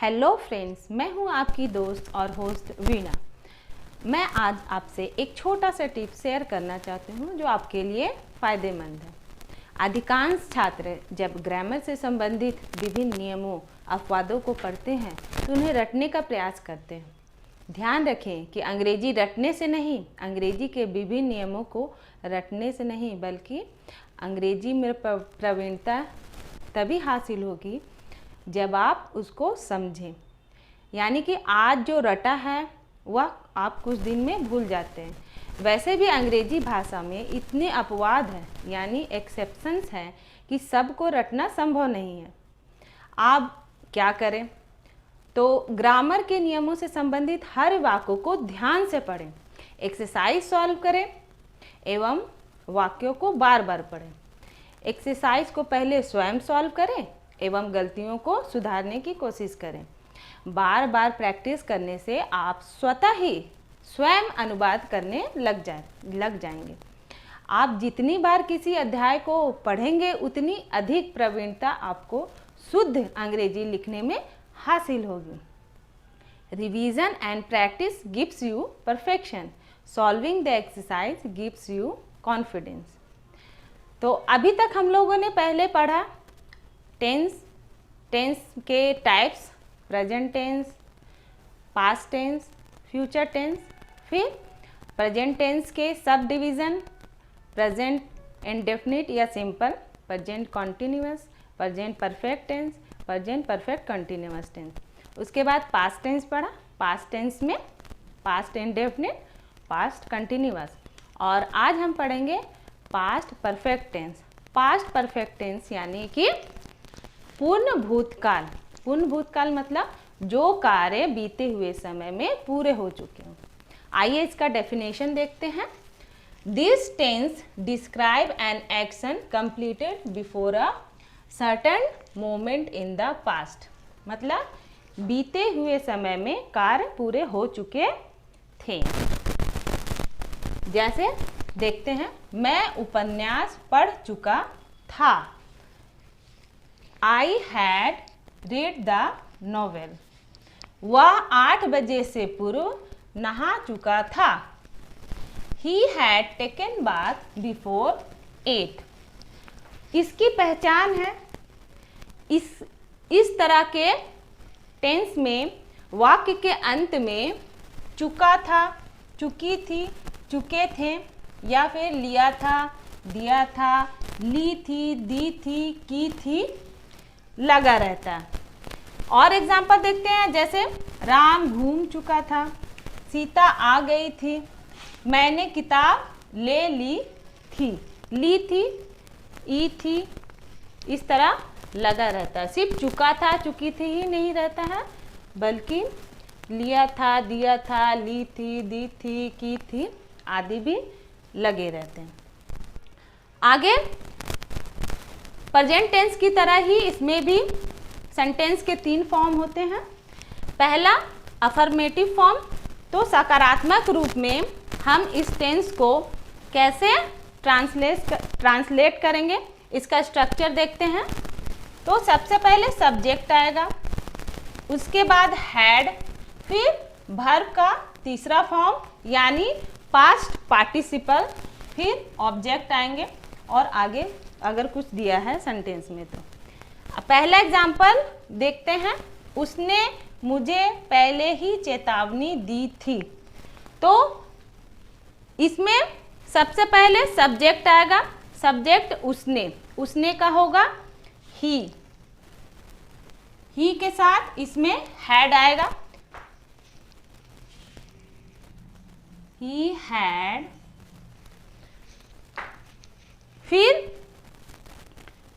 Hello friends, मैं हूं आपकी दोस्त और होस्ट वीणा। मैं आज आपसे एक छोटा सा टिप शेयर करना चाहती हूं जो आपके लिए फ़ायदेमंद है। अधिकांश छात्र जब ग्रामर से संबंधित विभिन्न नियमों अपवादों को पढ़ते हैं तो उन्हें रटने का प्रयास करते हैं। ध्यान रखें कि अंग्रेजी रटने से नहीं, अंग्रेजी के विभिन्न नियमों को रटने से नहीं, बल्कि अंग्रेजी में प्रवीणता तभी हासिल होगी जब आप उसको समझें। यानी कि आज जो रटा है वह आप कुछ दिन में भूल जाते हैं। वैसे भी अंग्रेजी भाषा में इतने अपवाद हैं, यानी एक्सेप्शंस हैं, कि सबको रटना संभव नहीं है। आप क्या करें? तो ग्रामर के नियमों से संबंधित हर वाक्यों को ध्यान से पढ़ें, एक्सरसाइज सॉल्व करें एवं वाक्यों को बार बार पढ़ें। एक्सरसाइज को पहले स्वयं सॉल्व करें एवं गलतियों को सुधारने की कोशिश करें। बार बार प्रैक्टिस करने से आप स्वतः ही स्वयं अनुवाद करने लग जाएंगे। आप जितनी बार किसी अध्याय को पढ़ेंगे उतनी अधिक प्रवीणता आपको शुद्ध अंग्रेजी लिखने में हासिल होगी। Revision and practice gives you perfection, solving the exercise gives you confidence. तो अभी तक हम लोगों ने पहले पढ़ा टेंस के types, present tense, past tense, future tense. फिर प्रेजेंट टेंस के सब डिवीज़न, प्रेजेंट इंडेफिनिट या simple, present continuous, present perfect tense, present perfect continuous tense. उसके बाद पास्ट टेंस पढ़ा। पास्ट टेंस में पास्ट इंडेफिनिट, पास्ट कंटिन्यूअस। और आज हम पढ़ेंगे past perfect tense. Past perfect tense यानी कि पूर्ण भूतकाल। पूर्ण भूतकाल मतलब जो कार्य बीते हुए समय में पूरे हो चुके हों। आइए इसका डेफिनेशन देखते हैं। This tense describe an action completed before a certain moment in the past. मतलब बीते हुए समय में कार्य पूरे हो चुके थे। जैसे देखते हैं, मैं उपन्यास पढ़ चुका था। I had read the novel. वह 8 बजे से पूर्व नहा चुका था। He had taken bath before 8. इसकी पहचान है। इस तरह के टेंस में वाक्य के अंत में चुका था, चुकी थी, चुके थे या फिर लिया था, दिया था, ली थी, दी थी, की थी लगा रहता है। और एग्जाम्पल देखते हैं, जैसे राम घूम चुका था, सीता आ गई थी, मैंने किताब ले ली थी, ली थी, ई थी, इस तरह लगा रहता है। सिर्फ चुका था, चुकी थी ही नहीं रहता है, बल्कि लिया था, दिया था, ली थी, दी थी, की थी आदि भी लगे रहते हैं। आगे प्रेजेंट टेंस की तरह ही इसमें भी सेंटेंस के 3 फॉर्म होते हैं। पहला अफर्मेटिव फॉर्म। तो सकारात्मक रूप में हम इस टेंस को कैसे ट्रांसलेट करेंगे, इसका स्ट्रक्चर देखते हैं। तो सबसे पहले सब्जेक्ट आएगा, उसके बाद हैड, फिर वर्ब का तीसरा फॉर्म यानी पास्ट पार्टिसिपल, फिर ऑब्जेक्ट आएंगे और आगे अगर कुछ दिया है सेंटेंस में। तो पहला एग्जाम्पल देखते हैं, उसने मुझे पहले ही चेतावनी दी थी। तो इसमें सबसे पहले सब्जेक्ट आएगा। सब्जेक्ट उसने का होगा ही के साथ इसमें हैड आएगा। ही हैड, फिर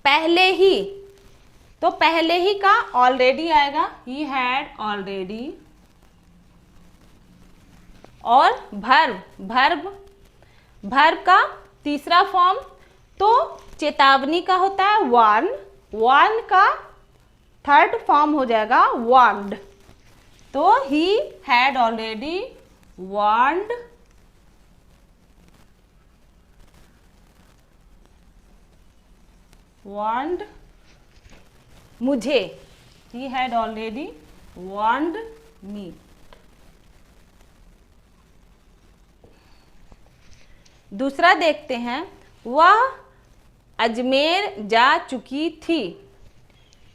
पहले ही, तो पहले ही का ऑलरेडी आएगा, ही हैड ऑलरेडी। और भर्ब का तीसरा फॉर्म, तो चेतावनी का होता है वार्न का थर्ड फॉर्म हो जाएगा वार्नड। तो ही हैड ऑलरेडी वार्नड मुझे, he had already वार्न्ड मी। दूसरा देखते हैं, वह अजमेर जा चुकी थी।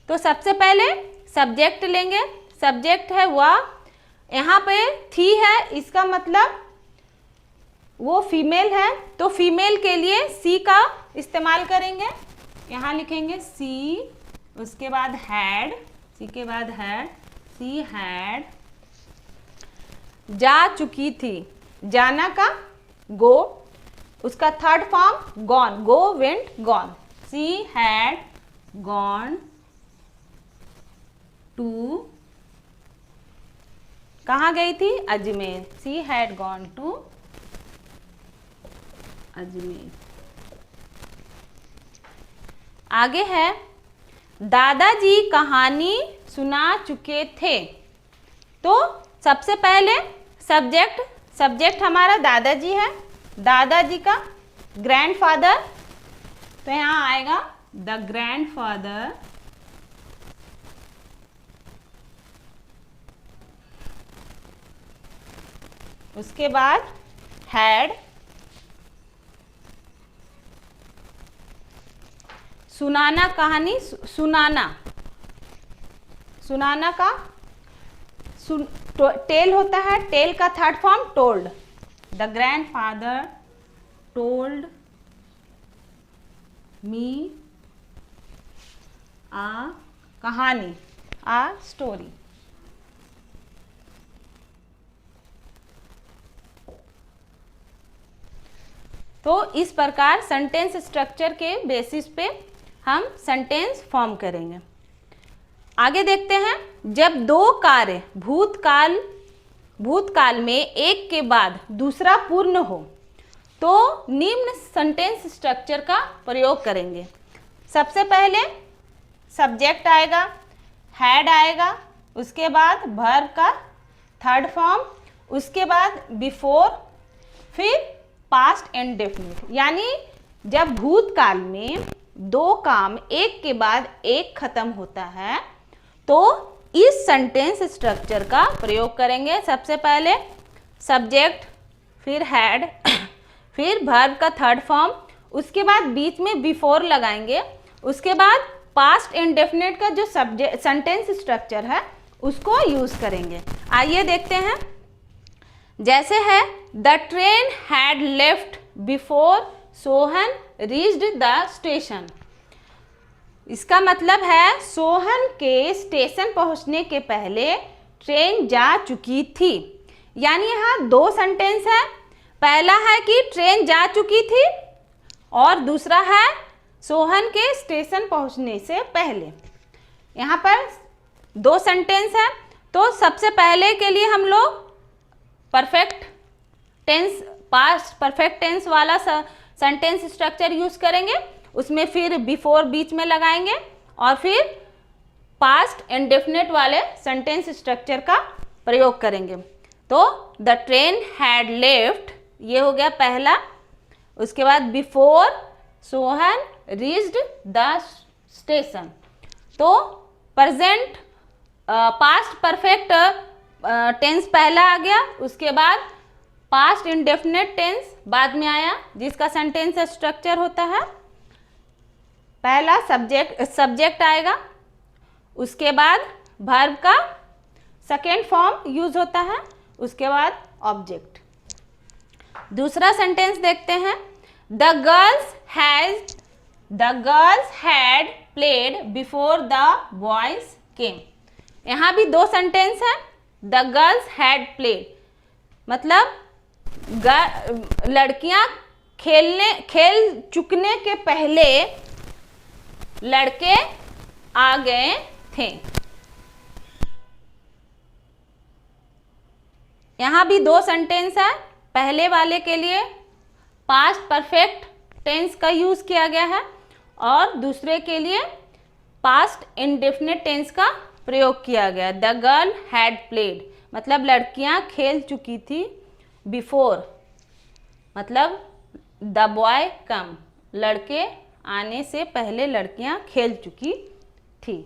तो सबसे पहले सब्जेक्ट लेंगे। सब्जेक्ट है वह, यहाँ पे थी है, इसका मतलब वो फीमेल है, तो फीमेल के लिए सी का इस्तेमाल करेंगे। यहाँ लिखेंगे सी, उसके बाद हैड, सी के बाद हैड, सी हैड जा चुकी थी। जाना का गो, उसका third form gone, go went gone. She had gone to, कहाँ गई थी? Ajmer. She had gone to Ajmer. आगे है, दादाजी कहानी सुना चुके थे। तो सबसे पहले सब्जेक्ट हमारा दादाजी है, दादाजी का ग्रैंडफादर, तो यहाँ आएगा द ग्रैंडफादर। उसके बाद हैड, सुनाना कहानी, सुनाना का टेल होता है, टेल का third form told. The grandfather told me a कहानी, आ स्टोरी। तो इस प्रकार सेंटेंस स्ट्रक्चर के बेसिस पे हम सेंटेंस फॉर्म करेंगे। आगे देखते हैं, जब दो कार्य भूतकाल में एक के बाद दूसरा पूर्ण हो तो निम्न सेंटेंस स्ट्रक्चर का प्रयोग करेंगे। सबसे पहले सब्जेक्ट आएगा, हैड आएगा, उसके बाद वर्ब का थर्ड फॉर्म, उसके बाद बिफोर, फिर पास्ट इंडेफिनिट। यानी जब भूतकाल में दो काम एक के बाद एक खत्म होता है तो इस सेंटेंस स्ट्रक्चर का प्रयोग करेंगे। सबसे पहले सब्जेक्ट, फिर हैड, फिर वर्ब का थर्ड फॉर्म, उसके बाद बीच में बिफोर लगाएंगे, उसके बाद पास्ट इंडेफिनिट का जो सेंटेंस स्ट्रक्चर है उसको यूज करेंगे। आइए देखते हैं। जैसे है, the train had left before Sohan reached the station. इसका मतलब है सोहन के स्टेशन पहुंचने के पहले ट्रेन जा चुकी थी। यानी यहाँ दो सेंटेंस है, पहला है कि ट्रेन जा चुकी थी और दूसरा है सोहन के स्टेशन पहुंचने से पहले। यहाँ पर दो सेंटेंस है, तो सबसे पहले के लिए हम लोग perfect tense, past perfect tense वाला सेंटेंस स्ट्रक्चर यूज करेंगे, उसमें फिर बिफोर बीच में लगाएंगे और फिर पास्ट इंडेफिनिट वाले सेंटेंस स्ट्रक्चर का प्रयोग करेंगे। तो द ट्रेन हैड लेफ्ट, ये हो गया पहला, उसके बाद before Sohan reached the station. तो प्रेजेंट पास्ट परफेक्ट टेंस पहला आ गया, उसके बाद पास्ट इंडेफिनिट टेंस बाद में आया, जिसका सेंटेंस स्ट्रक्चर होता है पहला सब्जेक्ट आएगा, उसके बाद वर्ब का सेकेंड फॉर्म यूज होता है, उसके बाद ऑब्जेक्ट। दूसरा सेंटेंस देखते हैं, the girls had played before the boys came. यहाँ भी दो सेंटेंस है, द गर्ल्स हैड प्लेड मतलब लड़कियां खेल चुकने के पहले लड़के आ गए थे। यहाँ भी दो सेंटेंस है, पहले वाले के लिए पास्ट परफेक्ट टेंस का यूज किया गया है और दूसरे के लिए पास्ट इंडेफिनिट टेंस का प्रयोग किया गया। द गर्ल हैड प्लेड मतलब लड़कियां खेल चुकी थी, बिफोर मतलब द बॉय कम लड़के आने से पहले लड़कियां खेल चुकी थी।